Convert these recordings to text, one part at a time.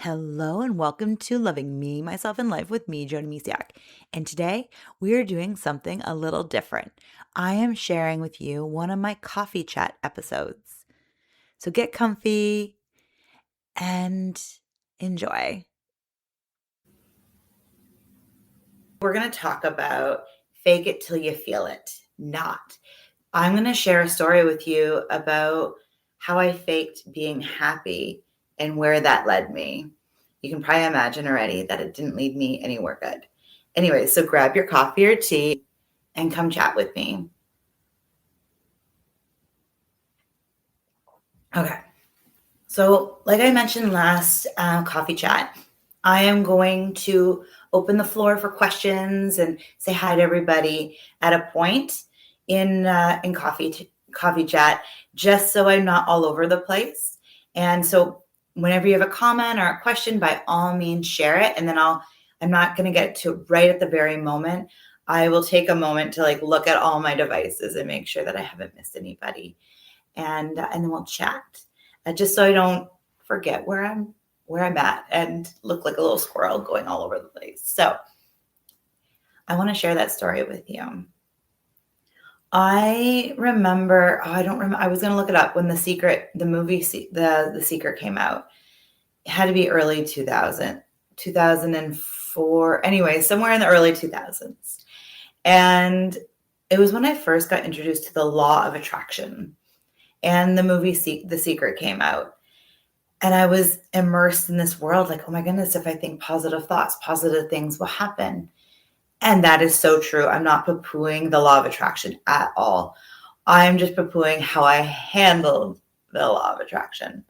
Hello and welcome to Loving Me, Myself, and Life with me, Jody Misiak. And today we are doing something a little different. I am sharing with you one of my coffee chat episodes. So get comfy and enjoy. We're going to talk about fake it till you feel it, not. I'm going to share a story with you about how I faked being happy and where that led me. You can probably imagine already that it didn't lead me anywhere good. Anyway, so grab your coffee or tea and come chat with me. Okay. So, like I mentioned last coffee chat, I am going to open the floor for questions and say hi to everybody at a point in coffee chat, just so I'm not all over the place. And so, whenever you have a comment or a question, by all means, share it. And then I'm not going to get to right at the very moment. I will take a moment to look at all my devices and make sure that I haven't missed anybody, and then we'll chat, just so I don't forget where I'm at and look like a little squirrel going all over the place. So I want to share that story with you. I remember, I don't remember, I was going to look it up when The movie, The Secret came out. It had to be early 2004. Anyway, somewhere in the early 2000s. And it was when I first got introduced to the law of attraction. And the movie The Secret came out. And I was immersed in this world, like, oh my goodness, if I think positive thoughts, positive things will happen. And that is so true. I'm not poo-pooing the law of attraction at all. I'm just poo-pooing how I handled the law of attraction.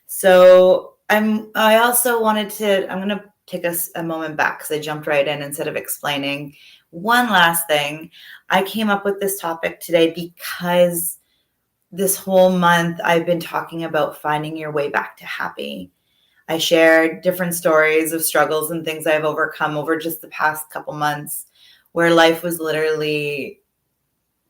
So I also wanted to, I'm going to take a moment back because I jumped right in instead of explaining. One last thing. I came up with this topic today because this whole month I've been talking about finding your way back to happy. I shared different stories of struggles and things I've overcome over just the past couple months, where life was literally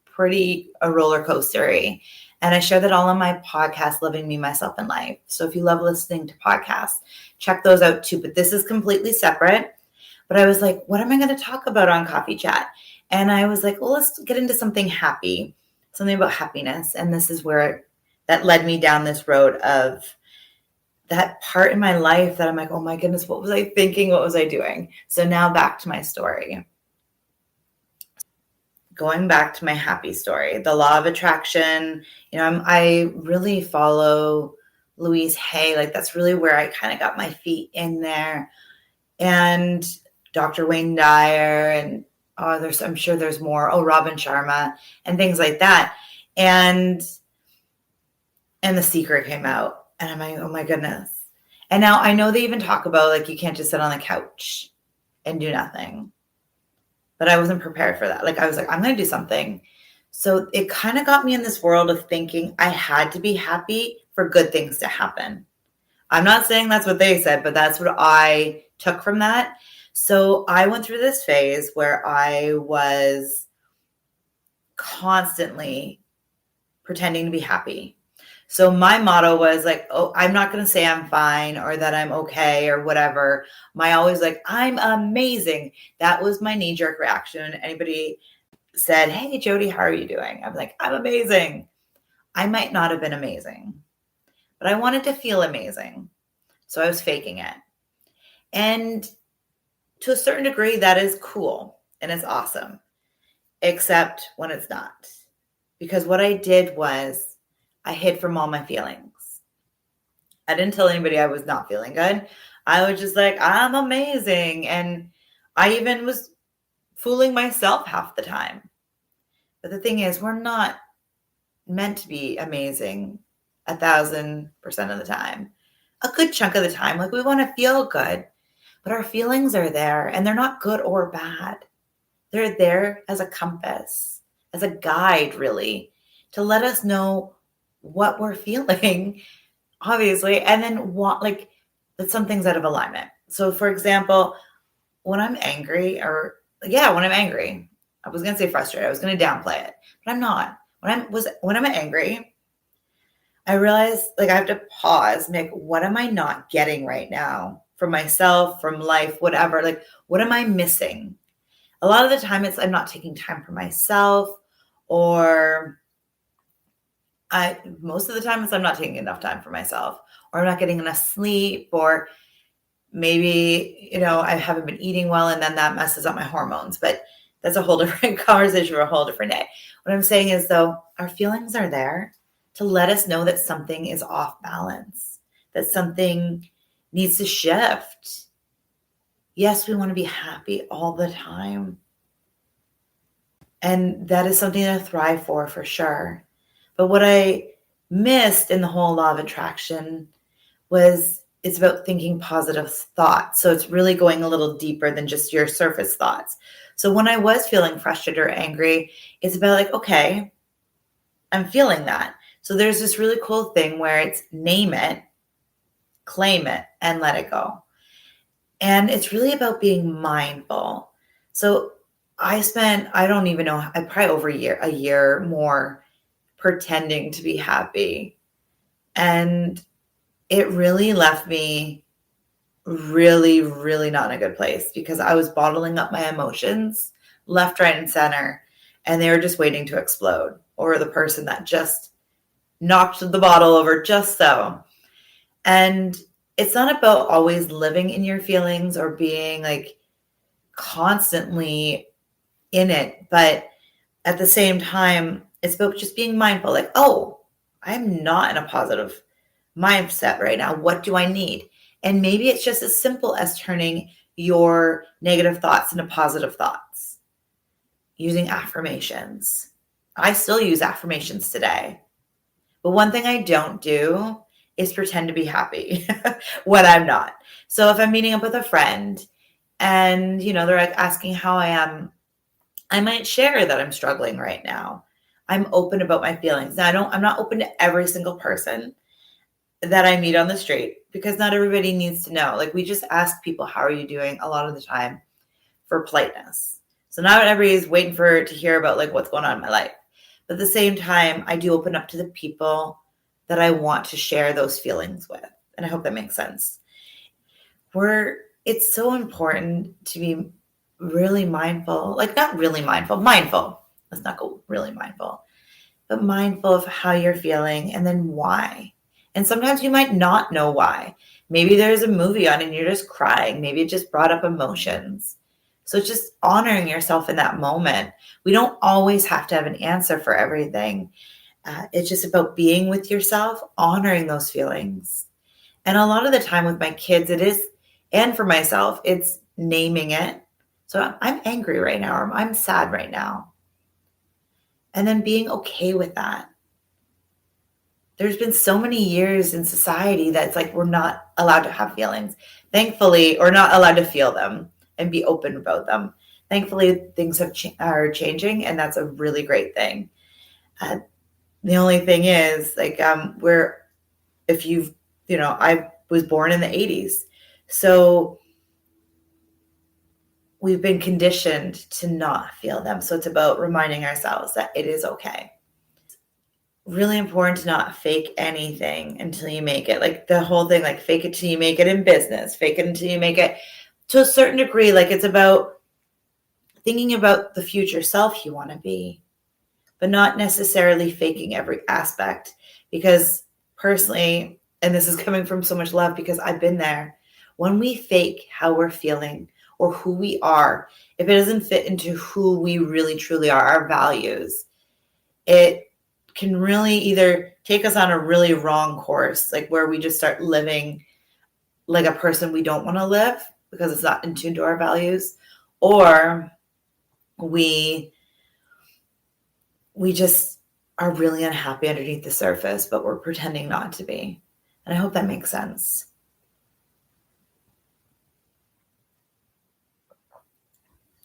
pretty a roller coastery. And I share that all on my podcast, Loving Me, Myself, and Life. So if you love listening to podcasts, check those out too. But this is completely separate. But I was like, what am I going to talk about on Coffee Chat? And I was like, well, let's get into something happy, something about happiness. And this is where that led me down this road of that part in my life that I'm like, oh my goodness, what was I thinking? What was I doing? So now back to my story. Going back to my happy story, the law of attraction, I really follow Louise Hay. Like, that's really where I kind of got my feet in there. And Dr. Wayne Dyer, and I'm sure there's more. Oh, Robin Sharma and things like that. And The Secret came out, and I'm like, oh my goodness. And now I know they even talk about, like, you can't just sit on the couch and do nothing. But I wasn't prepared for that. Like, I was like, I'm going to do something. So it kind of got me in this world of thinking I had to be happy for good things to happen. I'm not saying that's what they said, but that's what I took from that. So I went through this phase where I was constantly pretending to be happy. So my motto was like, oh, I'm not going to say I'm fine or that I'm okay or whatever. My always like, I'm amazing. That was my knee-jerk reaction. Anybody said, hey, Jody, how are you doing? I'm like, I'm amazing. I might not have been amazing, but I wanted to feel amazing. So I was faking it. And to a certain degree, that is cool and it's awesome, except when it's not. Because what I did was I hid from all my feelings. I didn't tell anybody I was not feeling good. I was just like, I'm amazing. And I even was fooling myself half the time. But the thing is, we're not meant to be amazing 1,000% of the time. A good chunk of the time, like, we want to feel good, but our feelings are there and they're not good or bad. They're there as a compass, as a guide, really, to let us know what we're feeling, obviously, and then that something's out of alignment. So, for example, when I'm angry, when I'm angry, I was going to say frustrated. I was going to downplay it, but I'm not. When I'm angry, I realize like I have to pause and be like, what am I not getting right now from myself, from life, whatever? Like, what am I missing? A lot of the time it's I'm not taking time for myself, or most of the time it's I'm not taking enough time for myself, or I'm not getting enough sleep, or maybe, I haven't been eating well and then that messes up my hormones. But that's a whole different conversation for a whole different day. What I'm saying is, though, our feelings are there to let us know that something is off balance, that something needs to shift. Yes, we want to be happy all the time. And that is something to thrive for sure. But what I missed in the whole law of attraction was it's about thinking positive thoughts. So it's really going a little deeper than just your surface thoughts. So when I was feeling frustrated or angry, it's about like, okay, I'm feeling that. So there's this really cool thing where it's name it, claim it, and let it go. And it's really about being mindful. So I don't even know, I probably over a year more pretending to be happy. And it really left me really, really not in a good place because I was bottling up my emotions left, right, and center, and they were just waiting to explode, or the person that just knocked the bottle over just so. And it's not about always living in your feelings or being like constantly in it, but at the same time, it's about just being mindful, like, oh, I'm not in a positive mindset right now. What do I need? And maybe it's just as simple as turning your negative thoughts into positive thoughts using affirmations. I still use affirmations today. But one thing I don't do is pretend to be happy when I'm not. So if I'm meeting up with a friend and, they're like asking how I am, I might share that I'm struggling right now. I'm open about my feelings. Now, I'm not open to every single person that I meet on the street because not everybody needs to know. Like, we just ask people, how are you doing a lot of the time for politeness. So not everybody's waiting to hear about like what's going on in my life. But at the same time, I do open up to the people that I want to share those feelings with. And I hope that makes sense. It's so important to be really mindful, like not really mindful. Let's not go really mindful, but mindful of how you're feeling and then why. And sometimes you might not know why. Maybe there's a movie on and you're just crying. Maybe it just brought up emotions. So just honoring yourself in that moment. We don't always have to have an answer for everything. It's just about being with yourself, honoring those feelings. And a lot of the time with my kids, it is, and for myself, it's naming it. So I'm angry right now, or I'm sad right now. And then being okay with that. There's been so many years in society that it's like we're not allowed to have feelings, thankfully, or not allowed to feel them and be open about them. Thankfully, things are changing, and that's a really great thing. The only thing is, like, I was born in the 80s, so we've been conditioned to not feel them. So it's about reminding ourselves that it is okay. Really important to not fake anything until you make it. Like the whole thing, like fake it till you make it in business, fake it until you make it to a certain degree. Like it's about thinking about the future self you want to be, but not necessarily faking every aspect. Because personally, and this is coming from so much love because I've been there, when we fake how we're feeling or who we are, if it doesn't fit into who we really truly are, our values, it can really either take us on a really wrong course, like where we just start living like a person we don't want to live because it's not in tune to our values, or we just are really unhappy underneath the surface, but we're pretending not to be. And I hope that makes sense.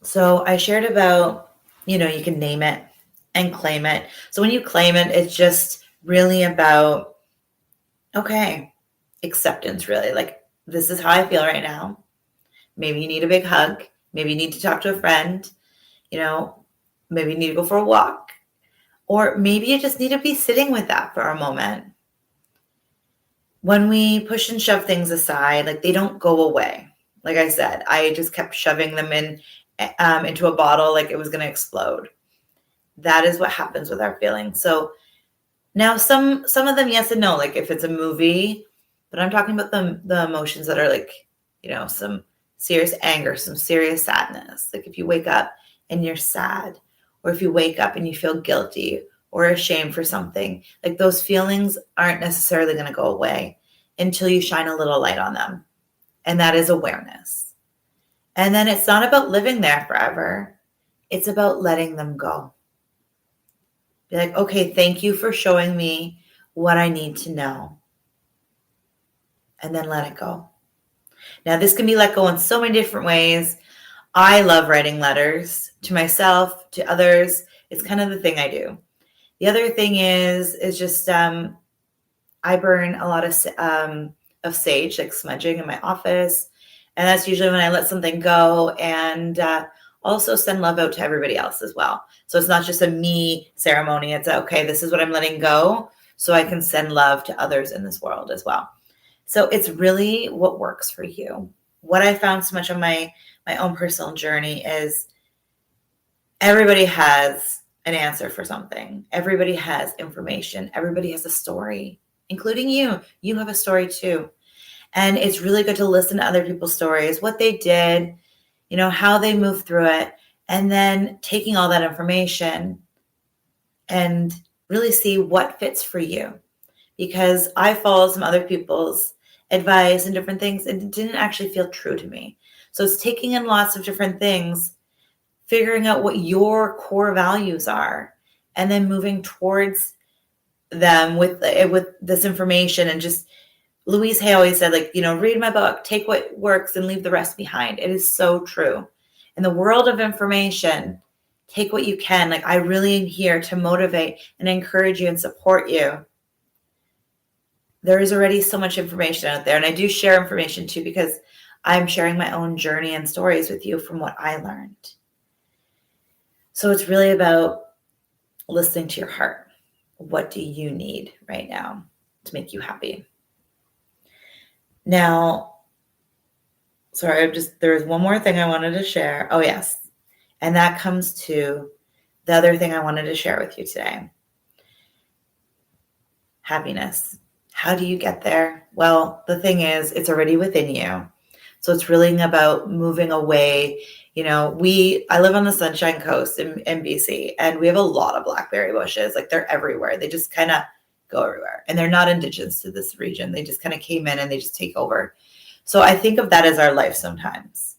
So I shared about, you can name it and claim it. So when you claim it, it's just really about, okay, acceptance, really. Like, this is how I feel right now. Maybe you need a big hug. Maybe you need to talk to a friend. Maybe you need to go for a walk. Or maybe you just need to be sitting with that for a moment. when we push and shove things aside, like they don't go away. Like I said, I just kept shoving them into a bottle like it was going to explode. That is what happens with our feelings. So now some of them, yes and no, like if it's a movie, but I'm talking about the emotions that are like, some serious anger, some serious sadness. Like if you wake up and you're sad, or if you wake up and you feel guilty or ashamed for something, like those feelings aren't necessarily going to go away until you shine a little light on them. And that is awareness. And then it's not about living there forever. It's about letting them go. Be like, okay, thank you for showing me what I need to know. And then let it go. Now, this can be let go in so many different ways. I love writing letters to myself, to others. It's kind of the thing I do. The other thing is just I burn a lot of sage, like smudging in my office. And that's usually when I let something go, and also send love out to everybody else as well. So it's not just a me ceremony. It's okay, this is what I'm letting go, so I can send love to others in this world as well. So it's really what works for you. What I found so much on my own personal journey is everybody has an answer for something. Everybody has information. Everybody has a story, including you. You have a story too. And it's really good to listen to other people's stories, what they did, how they moved through it, and then taking all that information and really see what fits for you. Because I followed some other people's advice and different things, and it didn't actually feel true to me. So it's taking in lots of different things, figuring out what your core values are, and then moving towards them with this information. And just, Louise Hay always said, read my book, take what works and leave the rest behind. It is so true. In the world of information, take what you can. Like, I really am here to motivate and encourage you and support you. There is already so much information out there. And I do share information too, because I'm sharing my own journey and stories with you from what I learned. So it's really about listening to your heart. What do you need right now to make you happy? Now, sorry, there's one more thing I wanted to share. Oh, yes. And that comes to the other thing I wanted to share with you today. Happiness. How do you get there? Well, the thing is, it's already within you. So it's really about moving away. I live on the Sunshine Coast in BC, and we have a lot of blackberry bushes. Like, they're everywhere. They just kind of go everywhere. And they're not indigenous to this region. They just kind of came in and they just take over. So I think of that as our life sometimes.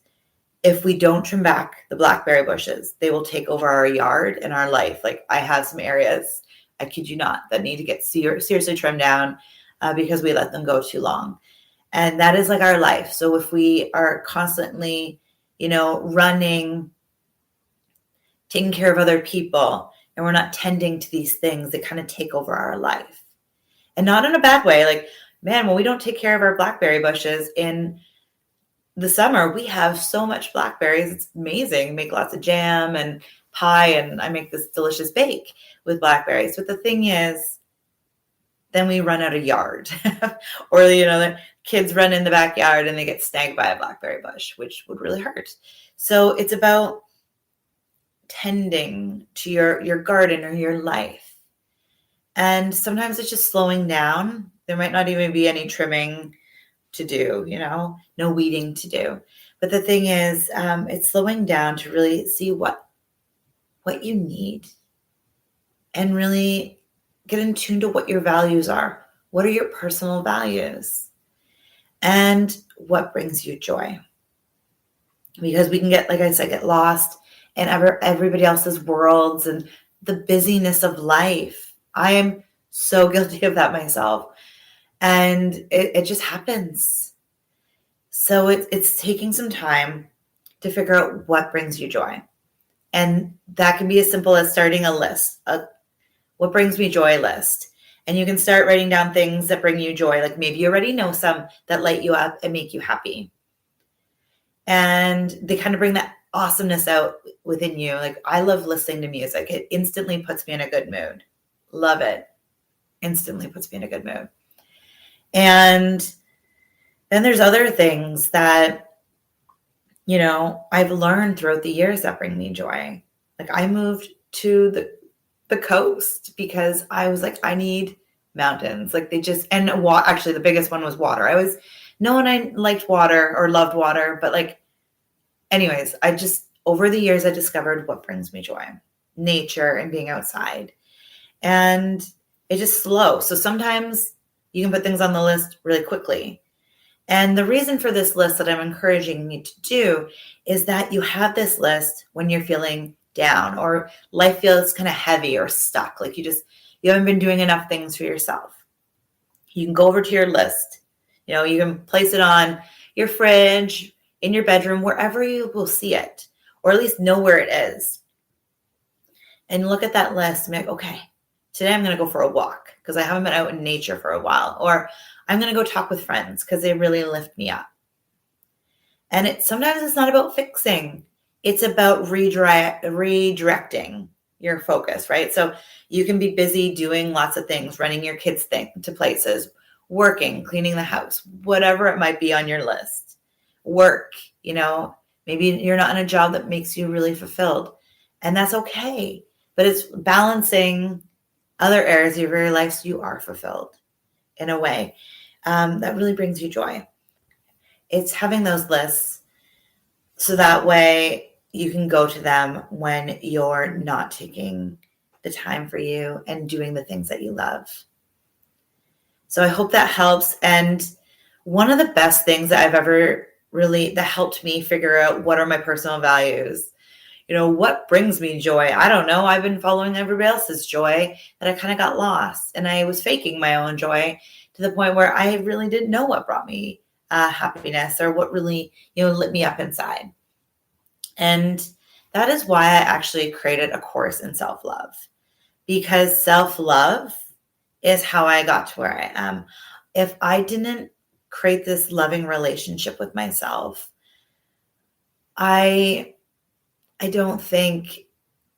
If we don't trim back the blackberry bushes, they will take over our yard and our life. Like, I have some areas, I kid you not, that need to get seriously trimmed down because we let them go too long. And that is like our life. So if we are constantly, running, taking care of other people, and we're not tending to these things that kind of take over our life. And not in a bad way. Like, man, when we don't take care of our blackberry bushes in the summer, we have so much blackberries. It's amazing. Make lots of jam and pie, and I make this delicious bake with blackberries. But the thing is, then we run out of yard. Or, the kids run in the backyard and they get snagged by a blackberry bush, which would really hurt. So it's about tending to your garden or your life. And sometimes it's just slowing down. There might not even be any trimming to do, no weeding to do. But the thing is, it's slowing down to really see what you need and really get in tune to what your values are. What are your personal values? And what brings you joy? Because we can get lost in everybody else's worlds and the busyness of life. I am so guilty of that myself. And it just happens. So it's taking some time to figure out what brings you joy. And that can be as simple as starting a list, a what brings me joy list. And you can start writing down things that bring you joy. Like, maybe you already know some that light you up and make you happy. And they kind of bring that awesomeness out within you. Like, I love listening to music. It instantly puts me in a good mood. Love it. Instantly puts me in a good mood. And then there's other things that, I've learned throughout the years that bring me joy. Like I moved to the coast because I was like, I need mountains. Like actually the biggest one was water. I was known I liked water or loved water, but like, anyways, over the years, I discovered what brings me joy: nature and being outside. And it's just slow. So sometimes you can put things on the list really quickly. And the reason for this list that I'm encouraging you to do is that you have this list when you're feeling down or life feels kind of heavy or stuck. Like you haven't been doing enough things for yourself. You can go over to your list. You can place it on your fridge, in your bedroom, wherever you will see it, or at least know where it is. And look at that list and be like, okay, today I'm going to go for a walk because I haven't been out in nature for a while. Or I'm going to go talk with friends because they really lift me up. And sometimes it's not about fixing. It's about redirecting your focus, right? So you can be busy doing lots of things, running your kids to places, working, cleaning the house, whatever it might be on your list. Work, maybe you're not in a job that makes you really fulfilled, and that's okay. But it's balancing other areas of your life so you are fulfilled in a way that really brings you joy. It's having those lists so that way you can go to them when you're not taking the time for you and doing the things that you love. So I hope that helps. And one of the best things that I've ever that helped me figure out what are my personal values, what brings me joy. I don't know. I've been following everybody else's joy that I kind of got lost, and I was faking my own joy to the point where I really didn't know what brought me happiness or what really, lit me up inside. And that is why I actually created a course in self-love, because self-love is how I got to where I am. If I didn't create this loving relationship with myself, I don't think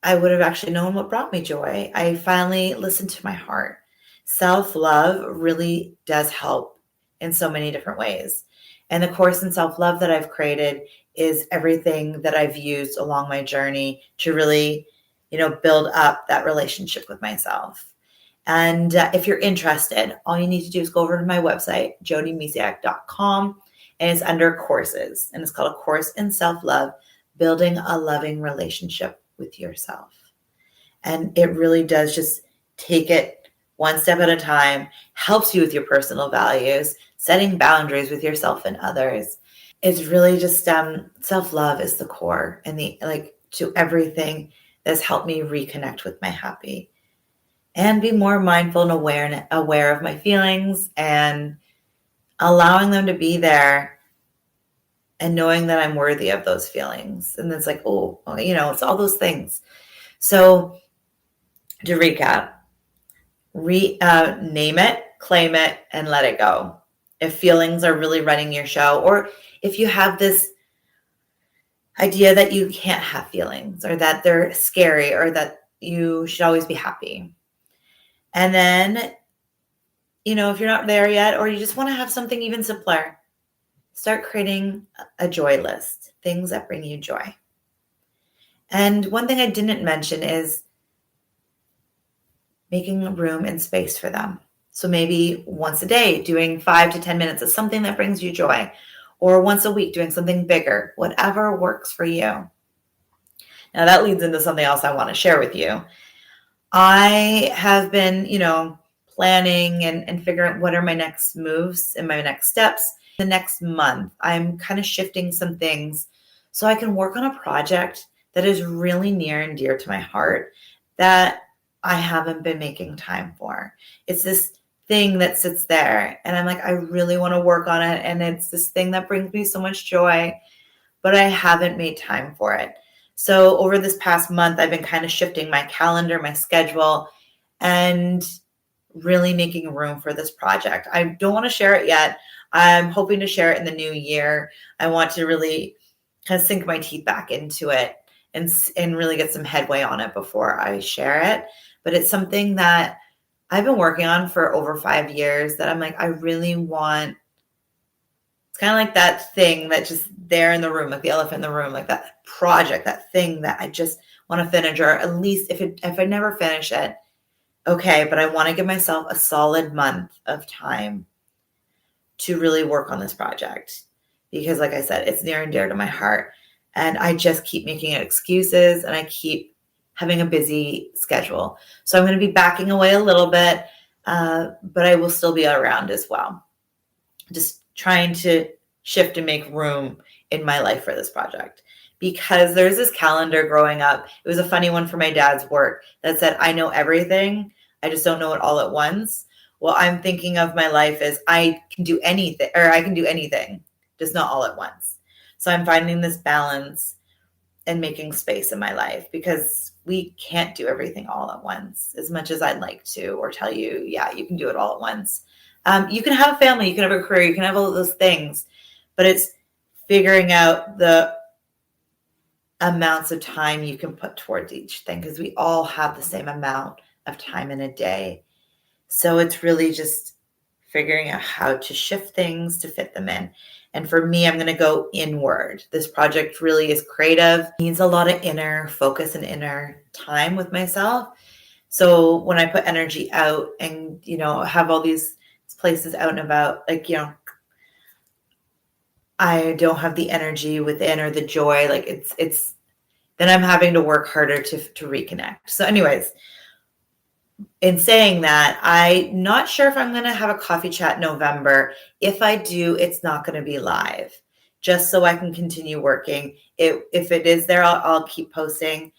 I would have actually known what brought me joy. I finally listened to my heart. Self-love really does help in so many different ways. And the course in self-love that I've created is everything that I've used along my journey to really, build up that relationship with myself. And if you're interested, all you need to do is go over to my website, jodymisiak.com, and it's under courses. And it's called A Course in Self-Love, Building a Loving Relationship with Yourself. And it really does just take it one step at a time, helps you with your personal values, setting boundaries with yourself and others. It's really just self-love is the core and to everything that's helped me reconnect with my happy and be more mindful and aware of my feelings and allowing them to be there and knowing that I'm worthy of those feelings. And it's like, it's all those things. So to recap, name it, claim it, and let it go. If feelings are really running your show, or if you have this idea that you can't have feelings or that they're scary or that you should always be happy. And then, if you're not there yet, or you just want to have something even simpler, start creating a joy list, things that bring you joy. And one thing I didn't mention is making room and space for them. So maybe once a day, doing 5 to 10 minutes of something that brings you joy, or once a week, doing something bigger, whatever works for you. Now that leads into something else I want to share with you. I have been, planning and figuring out what are my next moves and my next steps. The next month, I'm kind of shifting some things so I can work on a project that is really near and dear to my heart that I haven't been making time for. It's this thing that sits there and I'm like, I really want to work on it. And it's this thing that brings me so much joy, but I haven't made time for it. So over this past month, I've been kind of shifting my calendar, my schedule, and really making room for this project. I don't want to share it yet. I'm hoping to share it in the new year. I want to really kind of sink my teeth back into it and really get some headway on it before I share it. But it's something that I've been working on for over 5 years that I'm like, I really want, it's kind of like that thing that just there in the room, like the elephant in the room, like that project, that thing that I just want to finish, or at least if I never finish it, okay, but I want to give myself a solid month of time to really work on this project because, like I said, it's near and dear to my heart. And I just keep making excuses and I keep having a busy schedule. So I'm going to be backing away a little bit, but I will still be around as well. Just trying to shift and make room in my life for this project. Because there's this calendar growing up. It was a funny one for my dad's work that said, I know everything. I just don't know it all at once. Well, I'm thinking of my life as I can do anything, just not all at once. So I'm finding this balance and making space in my life because we can't do everything all at once as much as I'd like to, or tell you, yeah, you can do it all at once. You can have a family, you can have a career, you can have all of those things, but it's figuring out the amounts of time you can put towards each thing because we all have the same amount of time in a day. So it's really just figuring out how to shift things to fit them in. And for me, I'm going to go inward. This project really is creative, needs a lot of inner focus and inner time with myself. So when I put energy out and, have all these places out and about, I don't have the energy within or the joy. Like it's then I'm having to work harder to reconnect. So anyways, in saying that, I'm not sure if I'm going to have a coffee chat in November. If I do, it's not going to be live, just so I can continue working. If it is there, I'll keep posting.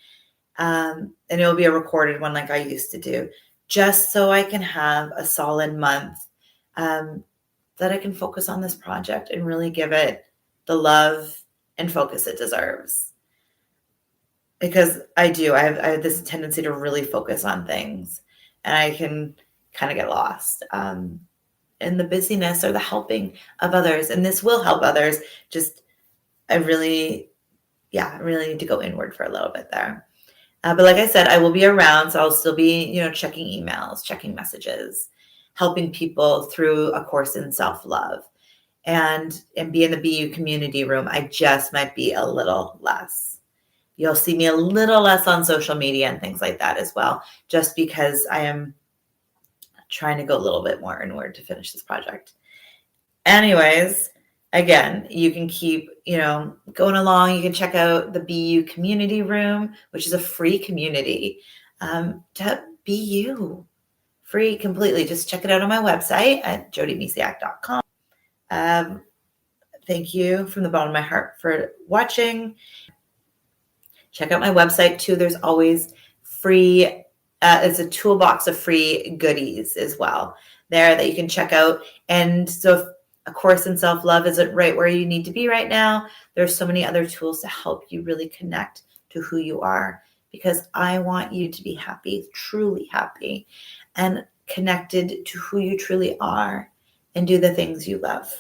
And it'll be a recorded one like I used to do, just so I can have a solid month that I can focus on this project and really give it the love and focus it deserves. Because I have this tendency to really focus on things, and I can kind of get lost in the busyness or the helping of others. And this will help others. Just, I really need to go inward for a little bit there. But like I said, I will be around. So I'll still be, checking emails, checking messages, helping people through a course in self-love, and be in the BU community room. I just might be a little less. You'll see me a little less on social media and things like that as well, just because I am trying to go a little bit more inward to finish this project. Anyways, again, you can keep, going along. You can check out the BU community room, which is a free community to BU. Free completely. Just check it out on my website at jodymisiak.com. Thank you from the bottom of my heart for watching. Check out my website too. There's always free, it's a toolbox of free goodies as well there that you can check out. And so if A Course in Self-Love isn't right where you need to be right now, there's so many other tools to help you really connect to who you are, because I want you to be happy, truly happy, and connected to who you truly are, and do the things you love.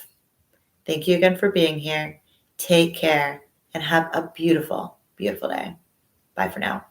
Thank you again for being here. Take care and have a beautiful, beautiful day. Bye for now.